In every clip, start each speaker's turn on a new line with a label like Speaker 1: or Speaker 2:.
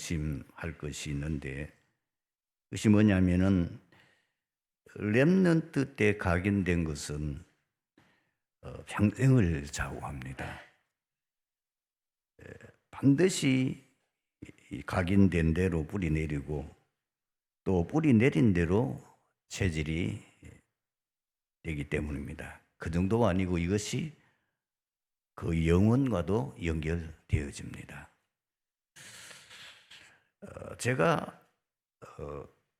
Speaker 1: 명심할 것이 있는데, 그것이 뭐냐면은 렘넌트 때 각인된 것은 평생을 좌우합니다. 반드시 이 각인된 대로 뿌리 내리고 또 뿌리 내린 대로 체질이 되기 때문입니다. 그 정도가 아니고 이것이 그 영혼과도 연결되어집니다. 제가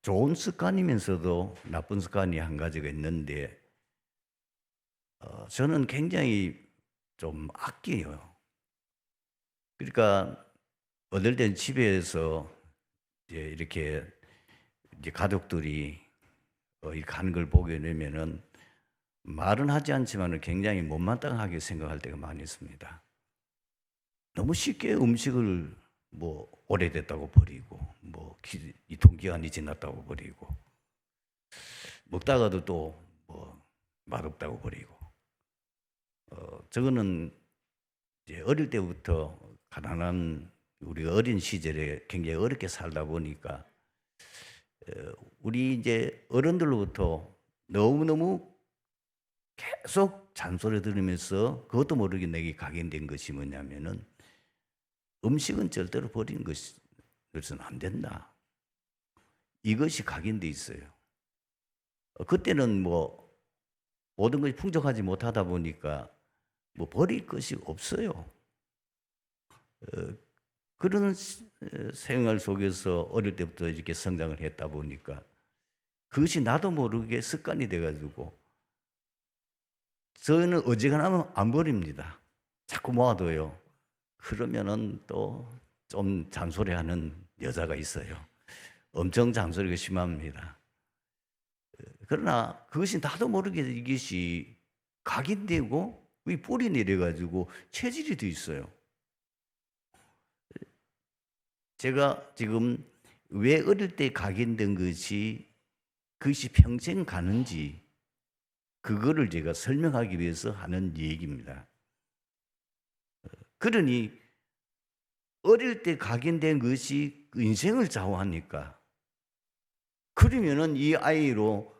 Speaker 1: 좋은 습관이면서도 나쁜 습관이 한 가지가 있는데, 저는 굉장히 좀 아껴요. 그러니까 어떨 땐 집에서 이렇게 가족들이 이렇게 하는 걸 보게 되면은 말은 하지 않지만 굉장히 못마땅하게 생각할 때가 많이 있습니다. 너무 쉽게 음식을 뭐 오래됐다고 버리고, 뭐 유통기한이 지났다고 버리고, 먹다가도 또 뭐 맛없다고 버리고. 저거는 이제 어릴 때부터 가난한 우리가 어린 시절에 굉장히 어렵게 살다 보니까 우리 이제 어른들로부터 너무너무 계속 잔소리 들으면서 그것도 모르게 내게 각인된 것이 뭐냐면은 음식은 절대로 버리는 것은 안 된다. 이것이 각인돼 있어요. 그때는 뭐 모든 것이 풍족하지 못하다 보니까 뭐 버릴 것이 없어요. 그런 생활 속에서 어릴 때부터 이렇게 성장을 했다 보니까 그것이 나도 모르게 습관이 돼가지고 저는 어지간하면 안 버립니다. 자꾸 모아둬요. 그러면은 또 좀 잔소리하는 여자가 있어요. 엄청 잔소리가 심합니다. 그러나 그것이 나도 모르게 이것이 각인되고 뿌리 내려가지고 체질이 돼 있어요. 제가 지금 왜 어릴 때 각인된 그것이 평생 가는지 그거를 제가 설명하기 위해서 하는 얘기입니다. 그러니 어릴 때 각인된 것이 인생을 좌우하니까 그러면은 이 아이로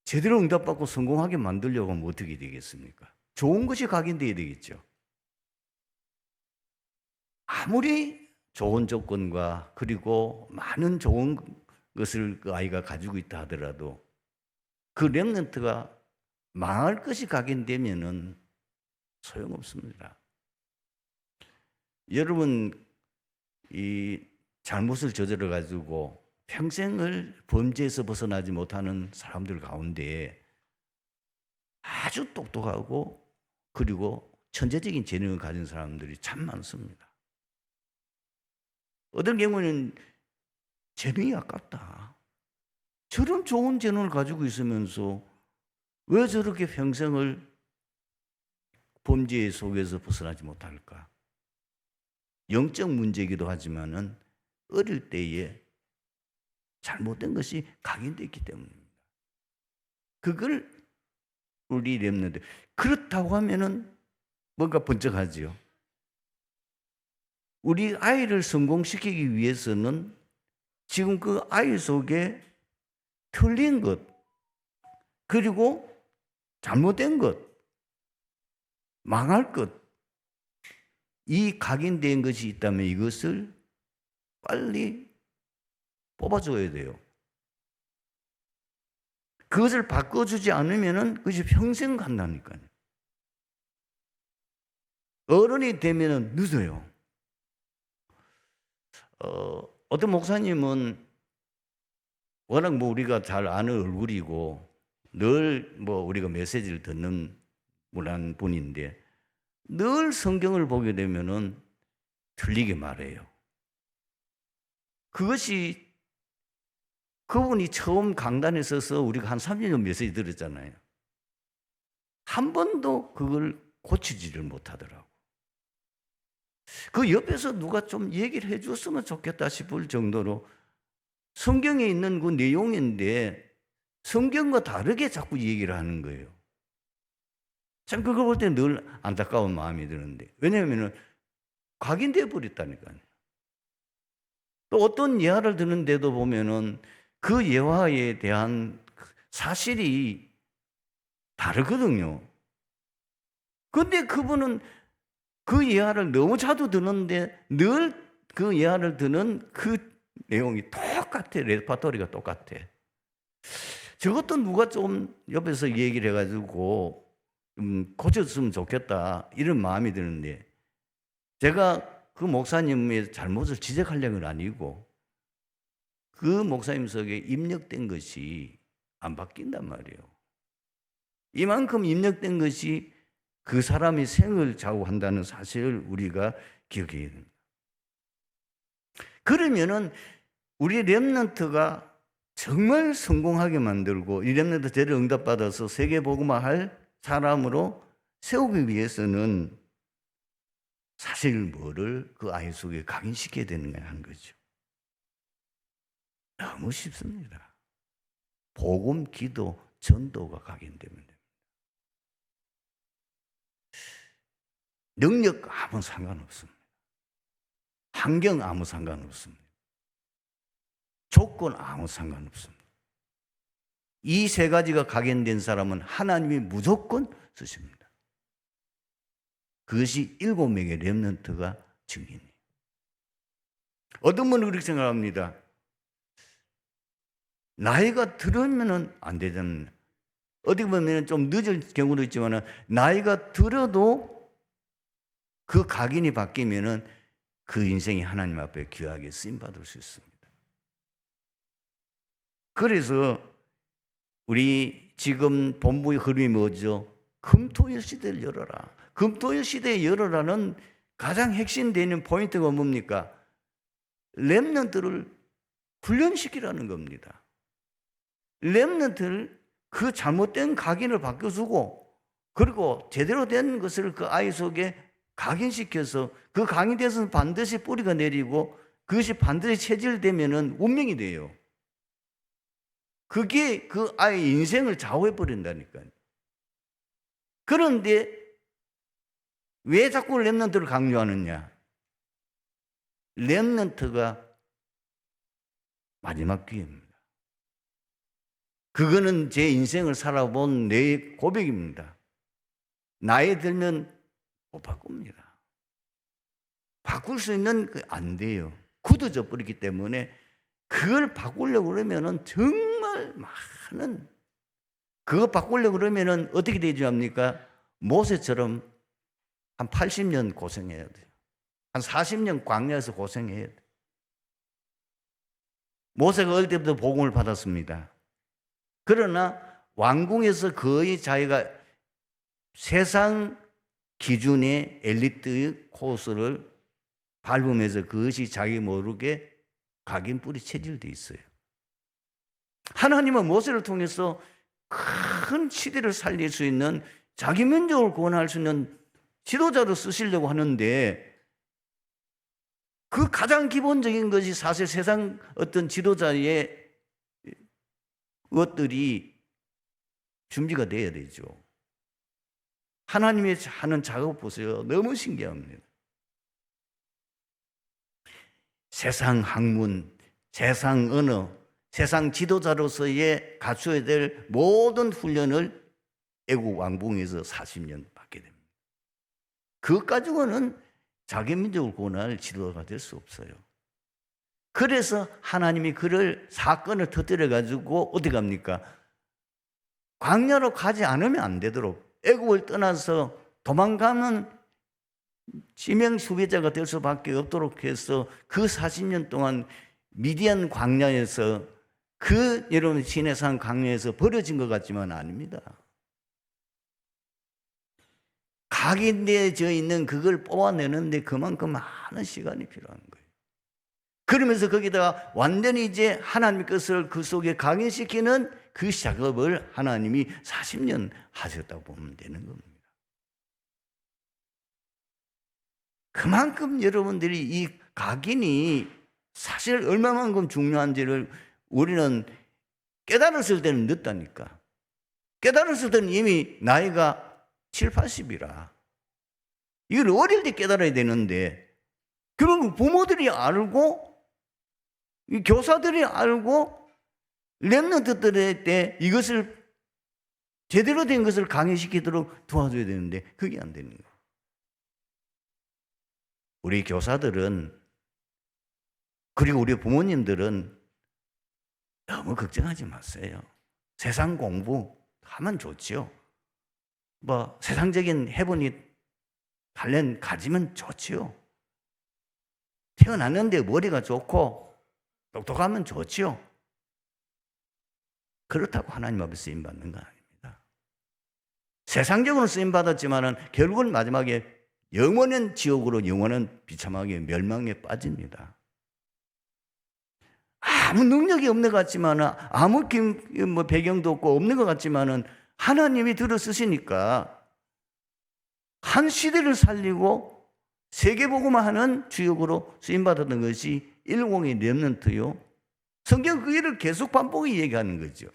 Speaker 1: 제대로 응답받고 성공하게 만들려고 하면 어떻게 되겠습니까? 좋은 것이 각인되어야 되겠죠. 아무리 좋은 조건과 그리고 많은 좋은 것을 그 아이가 가지고 있다 하더라도 그 렘넌트가 망할 것이 각인되면은 소용없습니다. 여러분, 이 잘못을 저질러 가지고 평생을 범죄에서 벗어나지 못하는 사람들 가운데 아주 똑똑하고 그리고 천재적인 재능을 가진 사람들이 참 많습니다. 어떤 경우는 재능이 아깝다. 저런 좋은 재능을 가지고 있으면서 왜 저렇게 평생을 범죄 속에서 벗어나지 못할까? 영적 문제이기도 하지만은 어릴 때에 잘못된 것이 각인되어 있기 때문입니다. 그걸 우리 렘넌트 그렇다고 하면은 뭔가 번쩍하지요. 우리 아이를 성공시키기 위해서는 지금 그 아이 속에 틀린 것 그리고 잘못된 것 망할 것 이 각인된 것이 있다면 이것을 빨리 뽑아줘야 돼요. 그것을 바꿔주지 않으면 그것이 평생 간다니까요. 어른이 되면 늦어요. 어떤 목사님은 워낙 뭐 우리가 잘 아는 얼굴이고 늘 뭐 우리가 메시지를 듣는 분인데 늘 성경을 보게 되면은 틀리게 말해요. 그것이 그분이 처음 강단에 서서 우리가 한 3년 메시지 들었잖아요. 한 번도 그걸 고치지를 못하더라고. 그 옆에서 누가 좀 얘기를 해줬으면 좋겠다 싶을 정도로 성경에 있는 그 내용인데 성경과 다르게 자꾸 얘기를 하는 거예요. 참 그거 볼 때 늘 안타까운 마음이 드는데 왜냐하면 각인되어 버렸다니까요. 또 어떤 예화를 듣는데도 보면은 그 예화에 대한 사실이 다르거든요. 근데 그분은 그 예화를 너무 자주 듣는데 늘 그 예화를 듣는 그 내용이 똑같아. 레파토리가 똑같아. 저것도 누가 좀 옆에서 얘기를 해가지고 고쳤으면 좋겠다 이런 마음이 드는데, 제가 그 목사님의 잘못을 지적하려는 건 아니고 그 목사님 속에 입력된 것이 안 바뀐단 말이에요. 이만큼 입력된 것이 그 사람의 생을 좌우한다는 사실을 우리가 기억해야 됩니다. 그러면은 우리 렘넌트가 정말 성공하게 만들고 이 렘넌트 제를 응답받아서 세계복음화할 사람으로 세우기 위해서는 사실 뭐를 그 아이 속에 각인시켜야 되는가 하는 거죠. 너무 쉽습니다. 복음, 기도, 전도가 각인되면 됩니다. 능력 아무 상관없습니다. 환경 아무 상관없습니다. 조건 아무 상관없습니다. 이 세 가지가 각인된 사람은 하나님이 무조건 쓰십니다. 그것이 7명의 렘넌트가 증인이에요. 어떤 분은 그렇게 생각합니다. 나이가 들으면 안 되잖아요. 어디 보면 좀 늦을 경우도 있지만 나이가 들어도 그 각인이 바뀌면은 그 인생이 하나님 앞에 귀하게 쓰임받을 수 있습니다. 그래서 우리 지금 본부의 흐름이 뭐죠? 금토일 시대를 열어라. 금토일 시대에 열어라는 가장 핵심되는 포인트가 뭡니까? 렘넌트를 훈련시키라는 겁니다. 렘넌트를 그 잘못된 각인을 바꿔주고, 그리고 제대로 된 것을 그 아이 속에 각인시켜서 그 각인돼서 반드시 뿌리가 내리고 그것이 반드시 체질되면은 운명이 돼요. 그게 그 아이의 인생을 좌우해 버린다니까요. 그런데 왜 자꾸 렘넌트를 강조하느냐? 렘넌트가 마지막 기회입니다. 그거는 제 인생을 살아본 내 고백입니다. 나이 들면 못 바꿉니다. 바꿀 수 있는 안 돼요. 굳어져 버리기 때문에 그걸 바꾸려고 그러면은 정말 많은, 그거 바꾸려고 그러면은 어떻게 되죠 합니까? 모세처럼 한 80년 고생해야 돼요. 한 40년 광야에서 고생해야 돼요. 모세가 어릴 때부터 복음을 받았습니다. 그러나 왕궁에서 거의 자기가 세상 기준의 엘리트 코스를 밟으면서 그것이 자기 모르게 각인 뿌리 체질되어 있어요. 하나님은 모세를 통해서 큰 시대를 살릴 수 있는, 자기 민족을 구원할 수 있는 지도자로 쓰시려고 하는데, 그 가장 기본적인 것이 사실 세상 어떤 지도자의 것들이 준비가 돼야 되죠. 하나님이 하는 작업 보세요. 너무 신기합니다. 세상 학문, 세상 언어, 세상 지도자로서의 갖춰야 될 모든 훈련을 애국 왕궁에서 40년 받게 됩니다. 그것 가지고는 자기 민족을 구원할 지도자가 될 수 없어요. 그래서 하나님이 그를 사건을 터뜨려 가지고 어떻게 합니까? 광야로 가지 않으면 안 되도록, 애국을 떠나서 도망가면 지명 수배자가 될 수밖에 없도록 해서 그 40년 동안 미디안 광야에서, 그 여러분 시내산 광야에서 버려진 것 같지만 아닙니다. 각인되어져 있는 그걸 뽑아내는데 그만큼 많은 시간이 필요한 거예요. 그러면서 거기다가 완전히 이제 하나님의 것을 그 속에 각인시키는 그 작업을 하나님이 40년 하셨다고 보면 되는 겁니다. 그만큼 여러분들이 이 각인이 사실 얼마만큼 중요한지를 우리는 깨달았을 때는 늦다니까. 깨달았을 때는 이미 나이가 7, 80이라. 이걸 어릴 때 깨달아야 되는데, 그런 부모들이 알고 이 교사들이 알고 렘넌트들한테 이것을 제대로 된 것을 강의시키도록 도와줘야 되는데 그게 안 되는 거예요. 우리 교사들은, 그리고 우리 부모님들은 너무 걱정하지 마세요. 세상 공부하면 좋죠. 뭐 세상적인 해본이 달련 가지면 좋죠. 태어났는데 머리가 좋고 똑똑하면 좋죠. 그렇다고 하나님 앞에 쓰임 받는 건 아닙니다. 세상적으로 쓰임 받았지만은 결국은 마지막에 영원한 지옥으로, 영원한 비참하게 멸망에 빠집니다. 아무 능력이 없는 것 같지만은, 아무 배경도 없고 없는 것 같지만은 하나님이 들어 쓰시니까 한 시대를 살리고 세계복음화 하는 주역으로 쓰임받았던 것이 일공의 렘넌트요. 성경 그 일을 계속 반복해 얘기하는 거죠.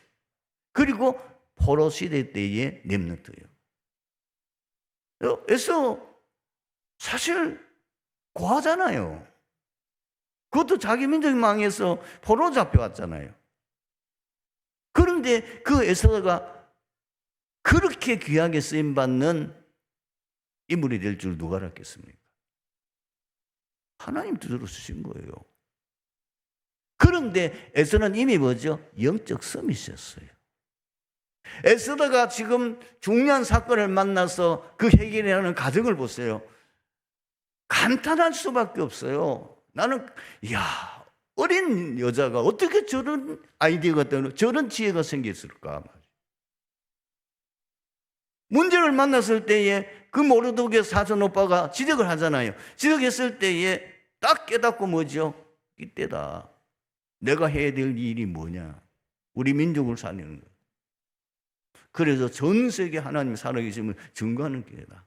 Speaker 1: 그리고 포로 시대 때의 렘넌트요. 그래서 사실 고하잖아요. 그것도 자기 민족이 망해서 포로 잡혀왔잖아요. 그런데 그 에스더가 그렇게 귀하게 쓰임받는 인물이 될 줄 누가 알았겠습니까? 하나님 뜻으로 쓰신 거예요. 그런데 에스더는 이미 뭐죠? 영적 섬이 있었어요. 에스더가 지금 중요한 사건을 만나서 그 해결하는 과정을 보세요. 감탄할 수밖에 없어요. 나는 어린 여자가 어떻게 저런 아이디어가 떠는, 저런 지혜가 생겼을까? 문제를 만났을 때에 그 모르드게 사촌 오빠가 지적을 하잖아요. 지적했을 때에 딱 깨닫고 뭐죠? 이때다. 내가 해야 될 일이 뭐냐? 우리 민족을 살리는 거. 그래서 전 세계 하나님 살아계심을 증거하는 기회다.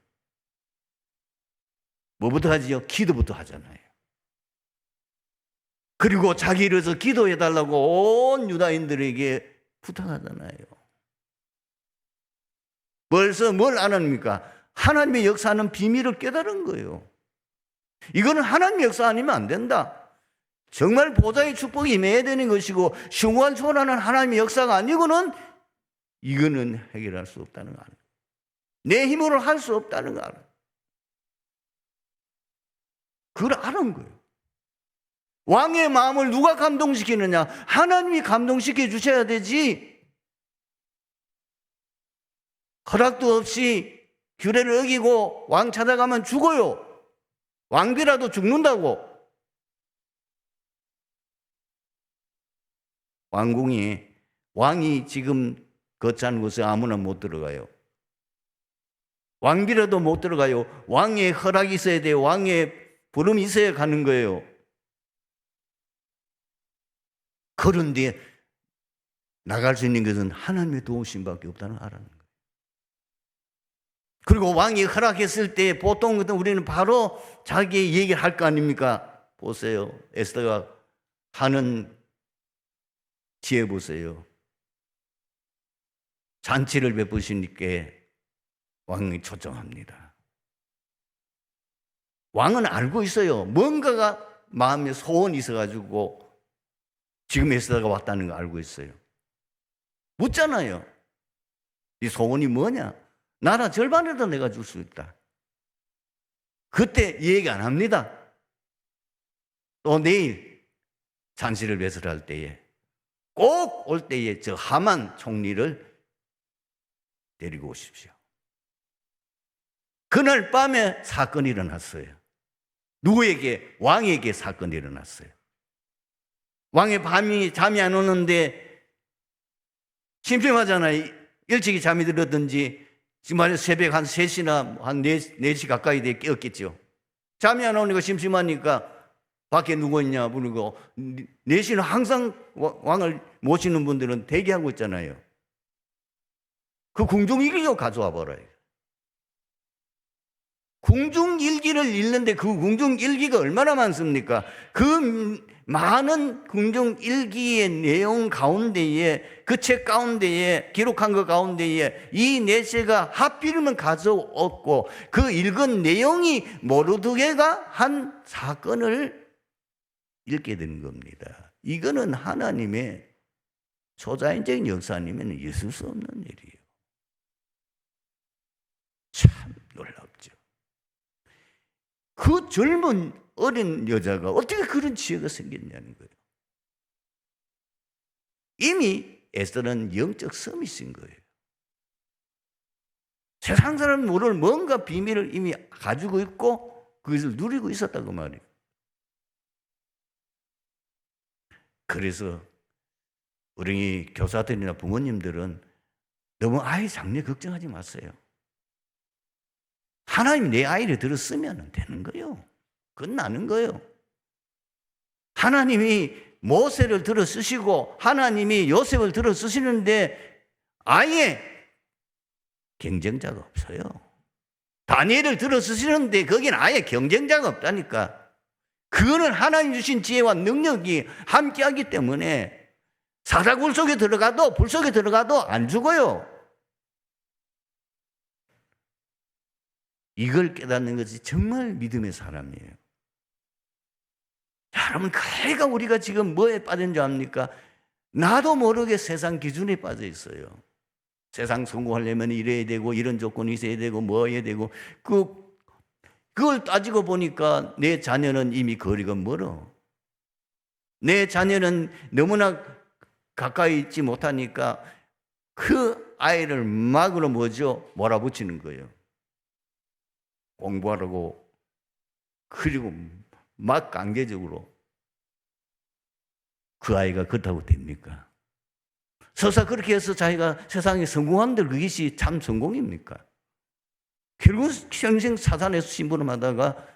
Speaker 1: 뭐부터 하지요? 기도부터 하잖아요. 그리고 자기 일에서 기도해달라고 온 유다인들에게 부탁하잖아요. 벌써 뭘 안 합니까? 하나님의 역사하는 비밀을 깨달은 거예요. 이거는 하나님의 역사 아니면 안 된다. 정말 보좌의 축복이 임해야 되는 것이고 숭고한 초월하는 하나님의 역사가 아니고는 이거는 해결할 수 없다는 거 알아요. 내 힘으로 할 수 없다는 거 알아요. 그걸 아는 거예요. 왕의 마음을 누가 감동시키느냐? 하나님이 감동시켜 주셔야 되지. 허락도 없이 규례를 어기고 왕 찾아가면 죽어요. 왕비라도 죽는다고. 왕이 지금 거치한 곳에 아무나 못 들어가요. 왕비라도 못 들어가요. 왕의 허락이 있어야 돼요. 왕의 부름이 있어야 가는 거예요. 그런데 나갈 수 있는 것은 하나님의 도우심밖에 없다는 걸 알아는 거예요. 그리고 왕이 허락했을 때 보통 우리는 바로 자기 얘기를 할 거 아닙니까? 보세요. 에스더가 하는 지혜 보세요. 잔치를 베푸시니까 왕이 초청합니다. 왕은 알고 있어요. 뭔가가 마음에 소원이 있어가지고 지금 에스더가 왔다는 거 알고 있어요. 묻잖아요. 네 소원이 뭐냐? 나라 절반이라도 내가 줄 수 있다. 그때 얘기 안 합니다. 또 내일 잔치를 배설할 때에 꼭 올 때에 저 하만 총리를 데리고 오십시오. 그날 밤에 사건이 일어났어요. 누구에게? 왕에게 사건이 일어났어요. 왕의 밤이 잠이 안 오는데 심심하잖아요. 일찍이 잠이 들었든지 지금 새벽 한 3시나 한 4시 가까이 돼 깨었겠죠. 잠이 안 오니까 심심하니까 밖에 누구 있냐 부르고 4시는 항상 왕을 모시는 분들은 대기하고 있잖아요. 그 궁중일기를 가져와 버려요. 궁중일기를 읽는데 그 궁중일기가 얼마나 많습니까? 그 많은 궁중일기의 내용 가운데에, 그 책 가운데에, 기록한 것 가운데에 이 내세가 하필이면 가져왔고 그 읽은 내용이 모르드게가 한 사건을 읽게 되는 겁니다. 이거는 하나님의 초자연적인 역사 아니면 있을 수 없는 일이에요. 참 놀랍죠. 그 젊은 어린 여자가 어떻게 그런 지혜가 생겼냐는 거예요. 이미 에스더는 영적 서밋인 거예요. 세상 사람은 모를 뭔가 비밀을 이미 가지고 있고 그것을 누리고 있었다고 말이에요. 그래서 우리 교사들이나 부모님들은 너무 아이 장래 걱정하지 마세요. 하나님이 내 아이를 들어 쓰면 되는 거예요. 그건 나는 거예요. 하나님이 모세를 들어 쓰시고 하나님이 요셉을 들어 쓰시는데 아예 경쟁자가 없어요. 다니엘을 들어 쓰시는데 거기는 아예 경쟁자가 없다니까. 그거는 하나님 주신 지혜와 능력이 함께하기 때문에 사자굴 속에 들어가도 불 속에 들어가도 안 죽어요. 이걸 깨닫는 것이 정말 믿음의 사람이에요. 여러분, 그러니까 우리가 지금 뭐에 빠진 줄 압니까? 나도 모르게 세상 기준에 빠져 있어요. 세상 성공하려면 이래야 되고 이런 조건이 있어야 되고 뭐 해야 되고 그걸 따지고 보니까 내 자녀는 이미 거리가 멀어. 내 자녀는 너무나 가까이 있지 못하니까 그 아이를 막으로 몰아붙이는 거예요. 공부하라고. 그리고 막 강제적으로. 그 아이가 그렇다고 됩니까? 설사 그렇게 해서 자기가 세상에 성공한들 그것이 참 성공입니까? 결국 평생 사단에서 심부름하다가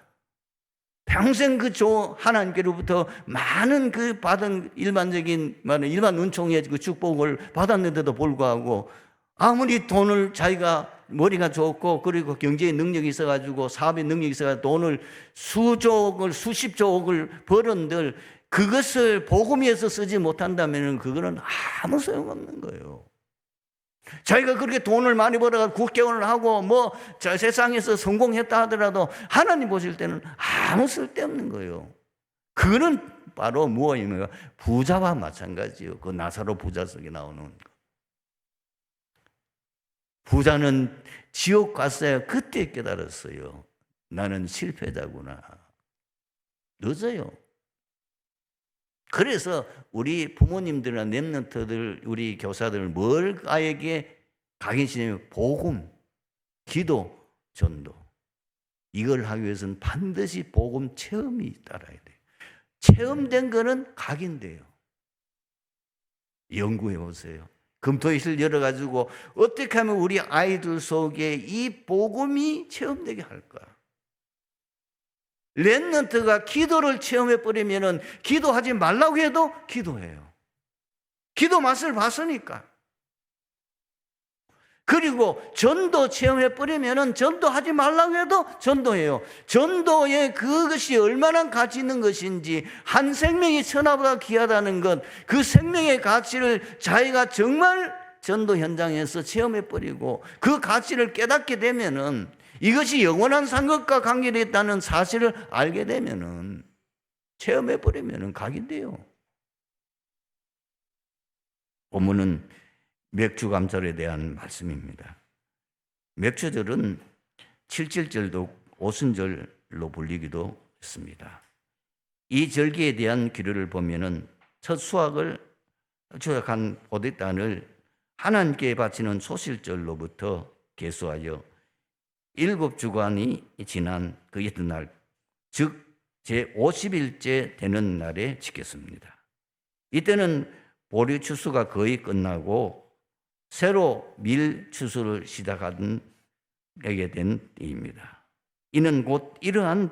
Speaker 1: 평생 그 하나님께로부터 많은 그 받은 일반 은총의 그 축복을 받았는데도 불구하고 아무리 돈을 자기가 머리가 좋고 그리고 경제의 능력이 있어가지고 사업의 능력이 있어가지고 돈을 수십조억을 벌은들 그것을 복음위해서 쓰지 못한다면 그거는 아무 소용없는 거예요. 자기가 그렇게 돈을 많이 벌어서 국경을 하고 세상에서 성공했다 하더라도 하나님 보실 때는 아무 쓸데없는 거예요. 그거는 바로 무엇입니까? 부자와 마찬가지예요. 그 나사로 부자 속에 나오는 거. 부자는 지옥 갔어요. 그때 깨달았어요. 나는 실패자구나. 늦어요. 그래서 우리 부모님들이나 렘넌트들, 우리 교사들 뭘 아이에게 각인시냐면 복음, 기도, 전도. 이걸 하기 위해서는 반드시 복음 체험이 따라야 돼요. 체험된 거는 각인돼요. 연구해 보세요. 검토의실 열어가지고 어떻게 하면 우리 아이들 속에 이 복음이 체험되게 할까? 렘넌트가 기도를 체험해버리면 기도하지 말라고 해도 기도해요. 기도 맛을 봤으니까. 그리고 전도 체험해버리면 전도하지 말라고 해도 전도해요. 전도에 그것이 얼마나 가치 있는 것인지, 한 생명이 천하보다 귀하다는 것, 그 생명의 가치를 자기가 정말 전도 현장에서 체험해버리고 그 가치를 깨닫게 되면은, 이것이 영원한 상급과 관계되어 있다는 사실을 알게 되면은, 체험해버리면은 각인돼요. 본문은 맥주감사에 대한 말씀입니다. 맥주절은 칠칠절도 오순절로 불리기도 했습니다. 이 절기에 대한 기류를 보면은 첫 수확을 조약한 포도단을 하나님께 바치는 소실절로부터 계수하여 7주간이 지난 그 이튿날, 즉 제50일째 되는 날에 지켰습니다. 이때는 보리 추수가 거의 끝나고 새로 밀 추수를 시작하게 된 때입니다. 이는 곧 이러한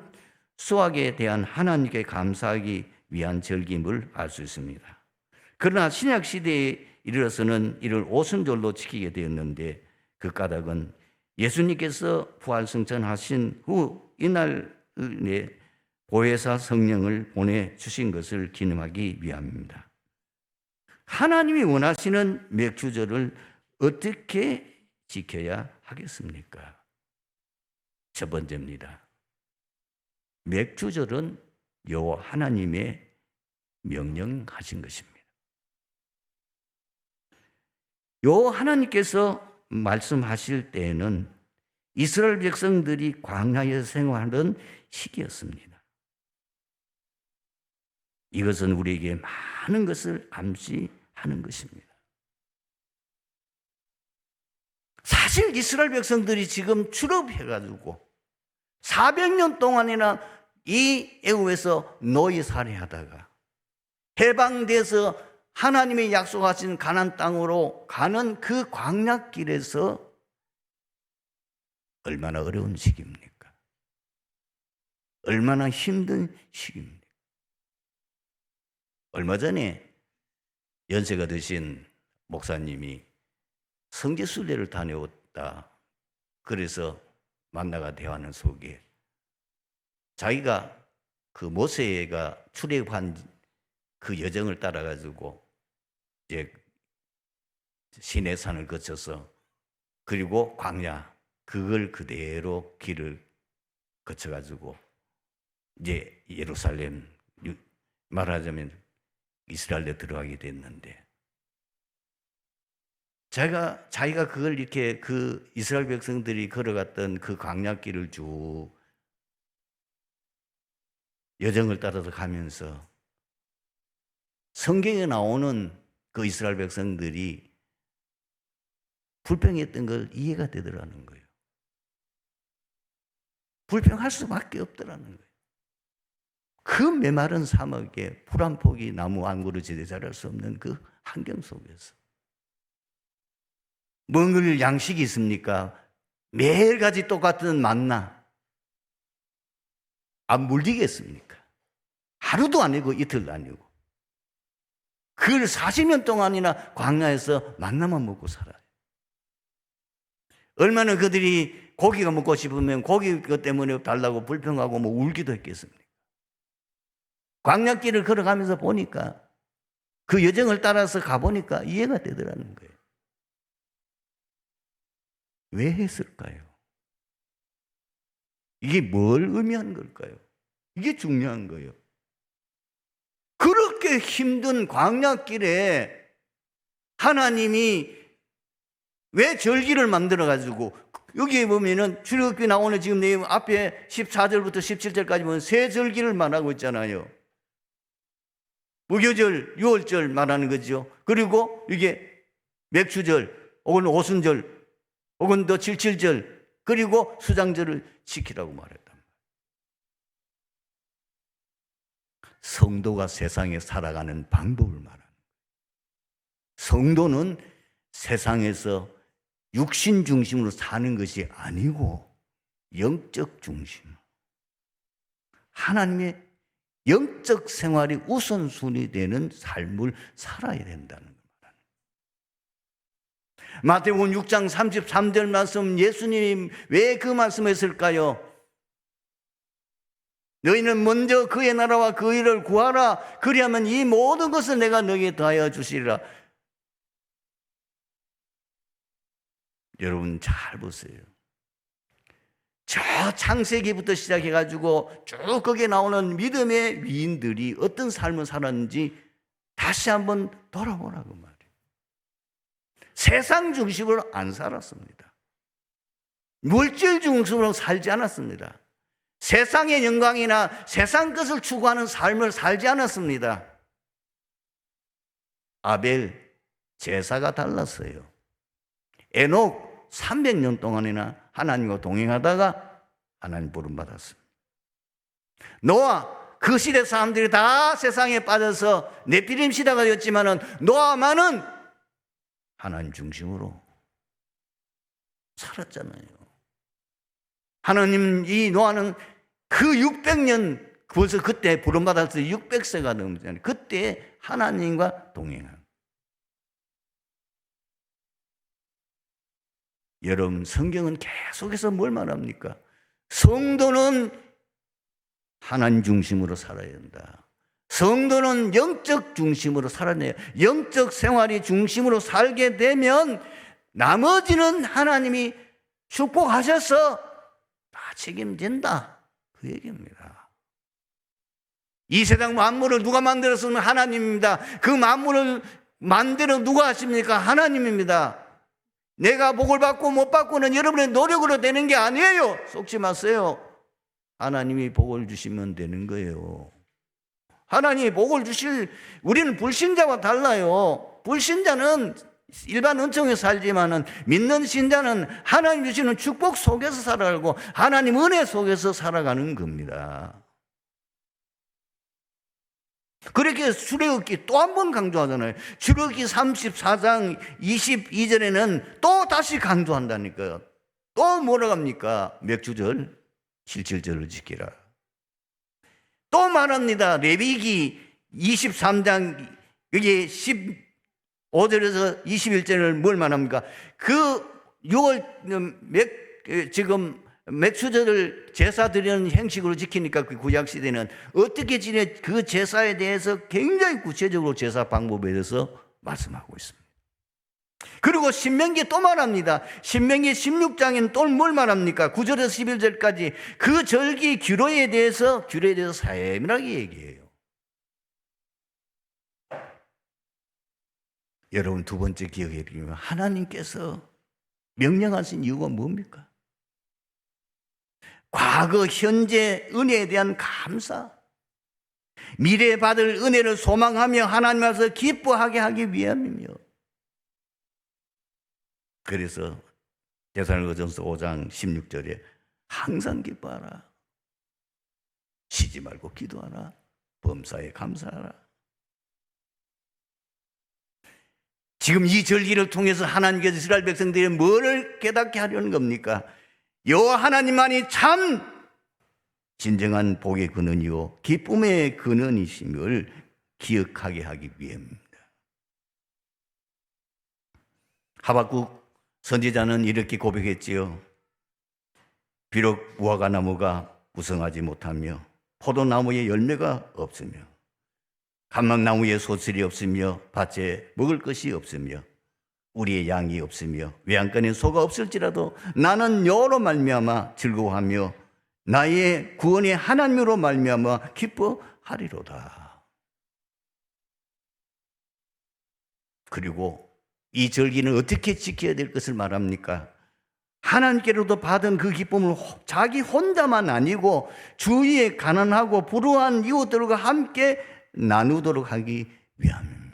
Speaker 1: 수확에 대한 하나님께 감사하기 위한 절기임을 알 수 있습니다. 그러나 신약 시대에 이르러서는 이를 오순절로 지키게 되었는데, 그 까닭은 예수님께서 부활승천하신 후 이날에 보혜사 성령을 보내주신 것을 기념하기 위함입니다. 하나님이 원하시는 맥주절을 어떻게 지켜야 하겠습니까? 첫 번째입니다. 맥주절은 여호와 하나님의 명령하신 것입니다. 요 하나님께서 말씀하실 때에는 이스라엘 백성들이 광야에 생활하던 시기였습니다. 이것은 우리에게 많은 것을 암시하는 것입니다. 사실 이스라엘 백성들이 지금 출애굽해가지고 400년 동안이나 이 애굽에서 노예 살해하다가 해방돼서 하나님의 약속하신 가나안 땅으로 가는 그 광야길에서 얼마나 어려운 시기입니까? 얼마나 힘든 시기입니까? 얼마 전에 연세가 드신 목사님이 성지순례를 다녀왔다. 그래서 만나가 대화하는 속에 자기가 그 모세가 출애굽한 그 여정을 따라가지고 이제 시내산을 거쳐서 그리고 광야 그걸 그대로 길을 거쳐가지고 이제 예루살렘 말하자면 이스라엘에 들어가게 됐는데 자기가 그걸 이렇게 그 이스라엘 백성들이 걸어갔던 그 광야길을 쭉 여정을 따라서 가면서 성경에 나오는 그 이스라엘 백성들이 불평했던 걸 이해가 되더라는 거예요. 불평할 수밖에 없더라는 거예요. 그 메마른 사막에 풀 한 폭이 나무 한 그루지대 자랄 수 없는 그 환경 속에서 먹을 양식이 있습니까? 매일같이 똑같은 만나 안 물리겠습니까? 하루도 아니고 이틀도 아니고 그걸 40년 동안이나 광야에서 만나만 먹고 살아요. 얼마나 그들이 고기가 먹고 싶으면 고기 것 때문에 달라고 불평하고 뭐 울기도 했겠습니까? 광야길을 걸어가면서 보니까 그 여정을 따라서 가보니까 이해가 되더라는 거예요. 왜 했을까요? 이게 뭘 의미하는 걸까요? 이게 중요한 거예요. 그렇게 힘든 광야길에 하나님이 왜 절기를 만들어가지고 여기에 보면은 출애굽기 나오는 지금 내용 앞에 14절부터 17절까지 보면 세 절기를 말하고 있잖아요. 무교절, 유월절 말하는 거죠. 그리고 이게 맥추절, 혹은 오순절, 혹은 또 칠칠절, 그리고 수장절을 지키라고 말했단 말이에요. 성도가 세상에 살아가는 방법을 말하는 거예요. 성도는 세상에서 육신 중심으로 사는 것이 아니고 영적 중심, 하나님의 영적 생활이 우선순위 되는 삶을 살아야 된다는 겁니다. 마태복음 6장 33절 말씀, 예수님이 왜 그 말씀했을까요? 너희는 먼저 그의 나라와 그 일을 구하라. 그리하면 이 모든 것을 내가 너희에게 더하여 주시리라. 여러분 잘 보세요. 저 창세기부터 시작해가지고 쭉 거기에 나오는 믿음의 위인들이 어떤 삶을 살았는지 다시 한번 돌아보라고 말이에요. 세상 중심으로 안 살았습니다. 물질 중심으로 살지 않았습니다. 세상의 영광이나 세상 것을 추구하는 삶을 살지 않았습니다. 아벨 제사가 달랐어요. 에녹 300년 동안이나 하나님과 동행하다가 하나님 부름받았습니다. 노아 그 시대 사람들이 다 세상에 빠져서 네피림 시대가 되었지만은 노아만은 하나님 중심으로 살았잖아요. 하나님 이 노아는 그 600년 벌써 그때 부름받았을 때 600세가 넘잖아요. 그때 하나님과 동행한. 여러분 성경은 계속해서 뭘 말합니까? 성도는 하나님 중심으로 살아야 된다. 성도는 영적 중심으로 살아내야, 영적 생활이 중심으로 살게 되면 나머지는 하나님이 축복하셔서 다 책임진다. 그 얘기입니다. 이 세상 만물을 누가 만들었으면 하나님입니다. 그 만물을 만들어 누가 하십니까? 하나님입니다. 내가 복을 받고 못 받고는 여러분의 노력으로 되는 게 아니에요. 속지 마세요. 하나님이 복을 주시면 되는 거예요. 하나님이 복을 주실, 우리는 불신자와 달라요. 불신자는 일반 은총에 살지만은 믿는 신자는 하나님 주시는 축복 속에서 살아가고 하나님 은혜 속에서 살아가는 겁니다. 그렇게 출애굽기 또 한 번 강조하잖아요. 출애굽기 34장 22절에는 또 다시 강조한다니까요. 또 뭐라고 합니까? 맥주절 7절을 지키라. 또 말합니다. 레위기 23장 여기 15절에서 21절을 뭘 말합니까? 그 6월 지금 맥주절을 제사 드리는 형식으로 지키니까 그 구약 시대는 어떻게 지내 그 제사에 대해서 굉장히 구체적으로 제사 방법에 대해서 말씀하고 있습니다. 그리고 신명기 또 말합니다. 신명기 16장에는 또 뭘 말합니까? 9절에서 11절까지 그 절기 규례에 대해서 세밀하게 얘기해요. 여러분 두 번째 기억해 드리면 하나님께서 명령하신 이유가 뭡니까? 과거, 현재 은혜에 대한 감사, 미래에 받을 은혜를 소망하며 하나님 앞에서 기뻐하게 하기 위함이며, 그래서 데살로니가전서 5장 16절에 항상 기뻐하라, 쉬지 말고 기도하라, 범사에 감사하라. 지금 이 절기를 통해서 하나님께서 이스라엘 백성들이 뭐를 깨닫게 하려는 겁니까? 여호와 하나님만이 참 진정한 복의 근원이요 기쁨의 근원이심을 기억하게 하기 위함입니다. 하박국 선지자는 이렇게 고백했지요. 비록 무화과 나무가 무성하지 못하며 포도나무에 열매가 없으며 감람나무에 소출이 없으며 밭에 먹을 것이 없으며 우리의 양이 없으며 외양간에 소가 없을지라도 나는 여호와로 말미암아 즐거워하며 나의 구원의 하나님으로 말미암아 기뻐하리로다. 그리고 이 절기는 어떻게 지켜야 될 것을 말합니까? 하나님께로도 받은 그 기쁨을 자기 혼자만 아니고 주위에 가난하고 불우한 이웃들과 함께 나누도록 하기 위함입니다.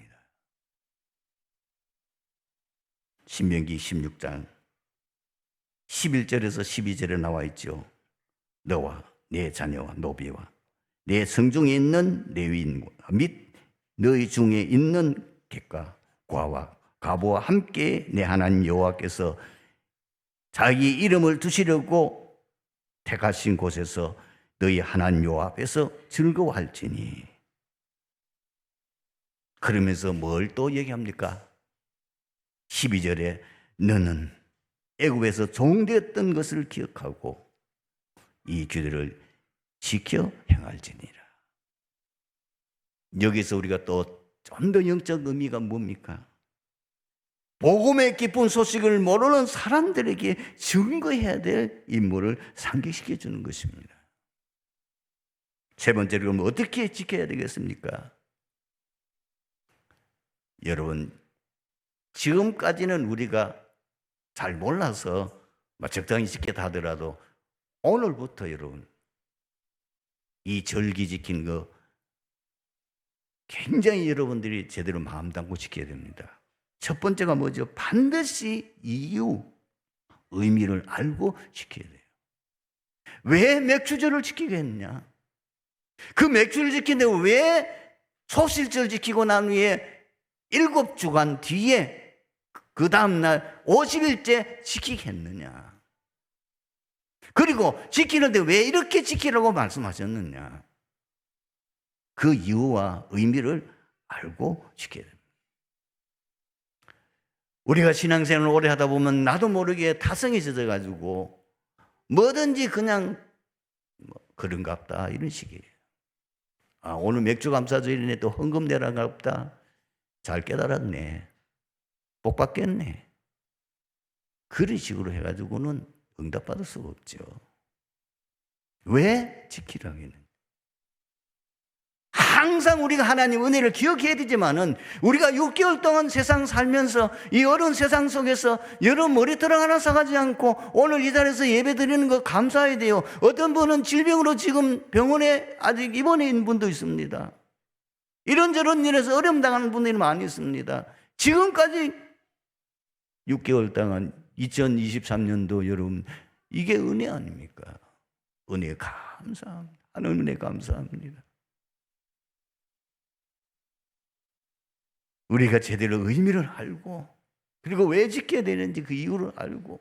Speaker 1: 신명기 16장 11절에서 12절에 나와 있죠. 너와 내 자녀와 노비와 내 성중에 있는 레위인과 및 너희 중에 있는 객과 과와 가부와 함께 내 하나님 여호와께서 자기 이름을 두시려고 택하신 곳에서 너희 하나님 여호와 앞에서 즐거워할지니. 그러면서 뭘 또 얘기합니까? 12절에 너는 애굽에서 종되었던 것을 기억하고 이 규례를 지켜 행할지니라. 여기서 우리가 또 좀 더 영적 의미가 뭡니까? 복음의 기쁜 소식을 모르는 사람들에게 증거해야 될 임무를 상기시켜 주는 것입니다. 세 번째로 그럼 어떻게 지켜야 되겠습니까? 여러분, 지금까지는 우리가 잘 몰라서 적당히 지켰다 하더라도 오늘부터 여러분 이 절기 지키는 거 굉장히 여러분들이 제대로 마음 담고 지켜야 됩니다. 첫 번째가 뭐죠? 반드시 이유, 의미를 알고 지켜야 돼요. 왜 맥주절을 지키게 했냐? 그 맥주를 지키는데 왜 소실절 지키고 난 후에 7주간 뒤에 그 다음날 50일째 지키게 했느냐? 그리고 지키는데 왜 이렇게 지키라고 말씀하셨느냐? 그 이유와 의미를 알고 지켜야 됩니다. 우리가 신앙생활을 오래 하다 보면 나도 모르게 타성이 젖어가지고 뭐든지 그냥 그런갑다 이런 식이에요. 아, 오늘 맥주 감사주일이네, 또 헌금 내라갑다. 잘 깨달았네, 복 받겠네, 그런 식으로 해가지고는 응답받을 수가 없죠. 왜 지키라고 했는지. 항상 우리가 하나님 은혜를 기억해야 되지만은 우리가 6개월 동안 세상 살면서 이 어려운 세상 속에서 여러 머리털 하나 사가지 않고 오늘 이 자리에서 예배 드리는 거 감사해야 돼요. 어떤 분은 질병으로 지금 병원에 아직 입원해 있는 분도 있습니다. 이런저런 일에서 어려움 당하는 분들이 많이 있습니다. 지금까지 6개월 동안 2023년도 여러분, 이게 은혜 아닙니까? 은혜 감사합니다. 하나님 은혜 감사합니다. 우리가 제대로 의미를 알고, 그리고 왜 지켜야 되는지 그 이유를 알고,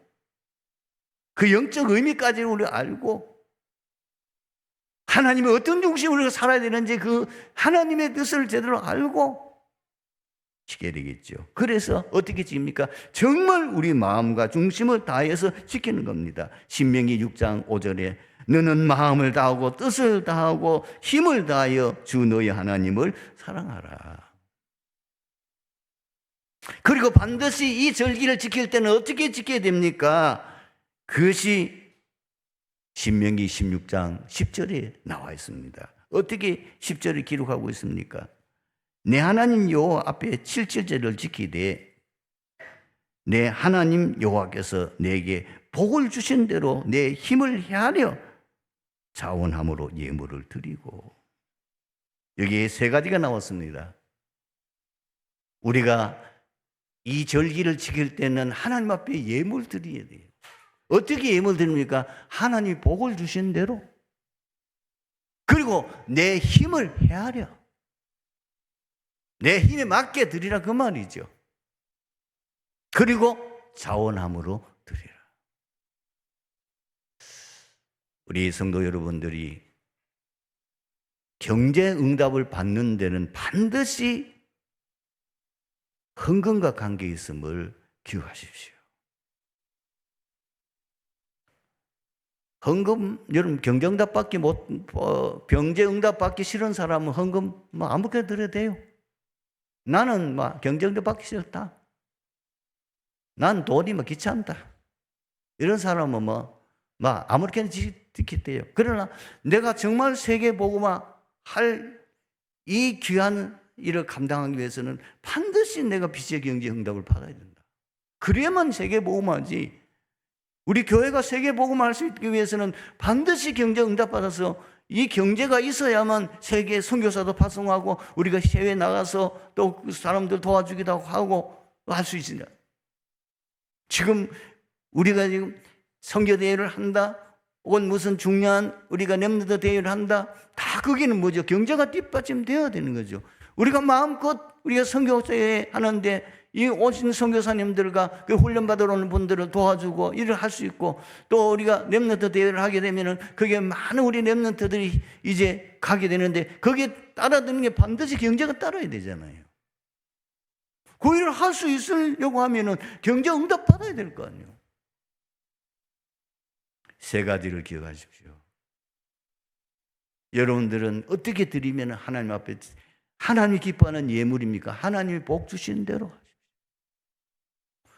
Speaker 1: 그 영적 의미까지 우리가 알고, 하나님의 어떤 중심으로 우리가 살아야 되는지 그 하나님의 뜻을 제대로 알고 지켜야 되겠죠. 그래서 어떻게 지킵니까? 정말 우리 마음과 중심을 다해서 지키는 겁니다. 신명기 6장 5절에 너는 마음을 다하고 뜻을 다하고 힘을 다하여 주 너의 하나님을 사랑하라. 그리고 반드시 이 절기를 지킬 때는 어떻게 지켜야 됩니까? 그것이 신명기 16장 10절에 나와 있습니다. 어떻게 10절을 기록하고 있습니까? 내 하나님 여호와 앞에 7절을 지키되 내 하나님 여호와께서 내게 복을 주신 대로 내 힘을 헤아려 자원함으로 예물을 드리고. 여기에 세 가지가 나왔습니다. 우리가 이 절기를 지킬 때는 하나님 앞에 예물 드려야 돼요. 어떻게 예물 드립니까? 하나님이 복을 주신 대로. 그리고 내 힘을 헤아려. 내 힘에 맞게 드리라 그 말이죠. 그리고 자원함으로 드리라. 우리 성도 여러분들이 경제 응답을 받는 데는 반드시 헌금과 관계 있음을 기억하십시오. 헌금, 여러분 경제응답 받기 경제응답 받기 싫은 사람은 헌금 아무렇게나 드려도 돼요. 나는 경제응답 받기 싫다. 난 돈이 귀찮다. 이런 사람은 아무렇게나 지키대요. 그러나 내가 정말 세계 복음화 할 이 귀한 일을 감당하기 위해서는 반드시 내가 빚의 경제 응답을 받아야 된다. 그래야만 세계 복음화지. 우리 교회가 세계 복음화 할 수 있기 위해서는 반드시 경제 응답 받아서 이 경제가 있어야만 세계 선교사도 파송하고 우리가 해외 나가서 또 사람들 도와주기도 하고 할 수 있습니다. 지금 우리가 지금 선교 대회를 한다, 혹은 무슨 중요한 우리가 렘넌트 대회를 한다, 다 거기는 뭐죠? 경제가 뒷받침되어야 되는 거죠. 우리가 마음껏 우리가 선교대회 하는데 이 오신 선교사님들과 그 훈련받으러 오는 분들을 도와주고 일을 할 수 있고, 또 우리가 렘넌트 대회를 하게 되면은 거기에 많은 우리 렘넌트들이 이제 가게 되는데 거기에 따라드는 게 반드시 경제가 따라야 되잖아요. 그 일을 할 수 있으려고 하면은 경제 응답 받아야 될 거 아니에요. 세 가지를 기억하십시오. 여러분들은 어떻게 드리면 하나님 앞에 하나님이 기뻐하는 예물입니까? 하나님이 복 주신 대로 하십시오.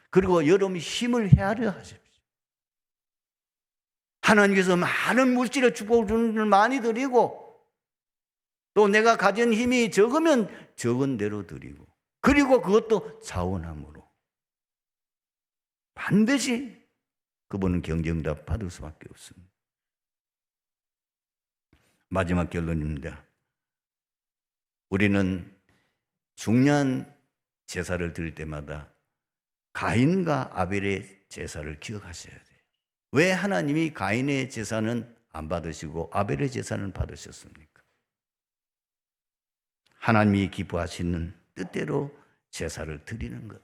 Speaker 1: 그리고 여러분이 힘을 헤아려 하십시오. 하나님께서 많은 물질의 축복을 주는 걸 많이 드리고, 또 내가 가진 힘이 적으면 적은 대로 드리고, 그리고 그것도 자원함으로 반드시 그분은 경제응답 받을 수밖에 없습니다. 마지막 결론입니다. 우리는 중요한 제사를 드릴 때마다 가인과 아벨의 제사를 기억하셔야 돼요. 왜 하나님이 가인의 제사는 안 받으시고 아벨의 제사는 받으셨습니까? 하나님이 기뻐하시는 뜻대로 제사를 드리는 것,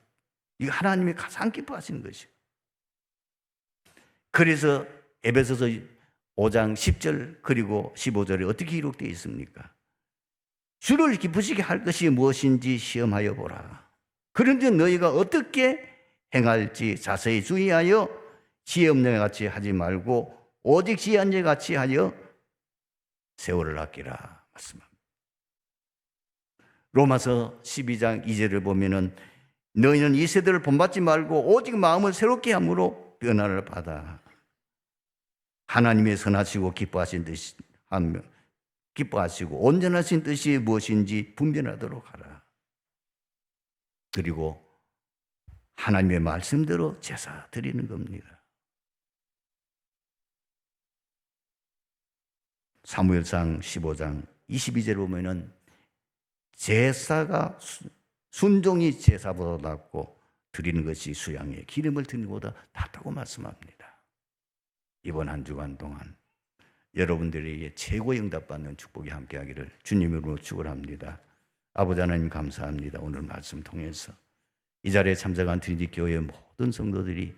Speaker 1: 이거 하나님이 가장 기뻐하시는 것이요. 그래서 에베소서 5장 10절 그리고 15절에 어떻게 기록되어 있습니까? 주를 기쁘시게 할 것이 무엇인지 시험하여 보라. 그런데 너희가 어떻게 행할지 자세히 주의하여 지혜 없는 자 같이 하지 말고 오직 지혜한 자 같이 하여 세월을 아끼라 말씀합니다. 로마서 12장 2절을 보면은 너희는 이 세대를 본받지 말고 오직 마음을 새롭게 함으로 변화를 받아 하나님의 선하시고 기뻐하신 듯이 기뻐하시고 온전하신 뜻이 무엇인지 분별하도록 하라. 그리고 하나님의 말씀대로 제사 드리는 겁니다. 사무엘상 15장 22절에 보면은 제사가 순종이 제사보다 낫고 드리는 것이 수양에 기름을 드리는 것보다 낫다고 말씀합니다. 이번 한 주간 동안 여러분들에게 최고의 응답받는 축복이 함께하기를 주님으로 축원합니다. 아버지 하나님 감사합니다. 오늘 말씀 통해서 이 자리에 참석한 트리니티 교회 모든 성도들이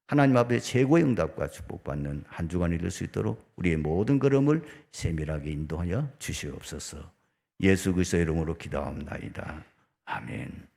Speaker 1: 하나님 앞에 최고의 응답과 축복받는 한 주간이 될 수 있도록 우리의 모든 걸음을 세밀하게 인도하여 주시옵소서. 예수 그리스도의 이름으로 기도합니다. 아멘.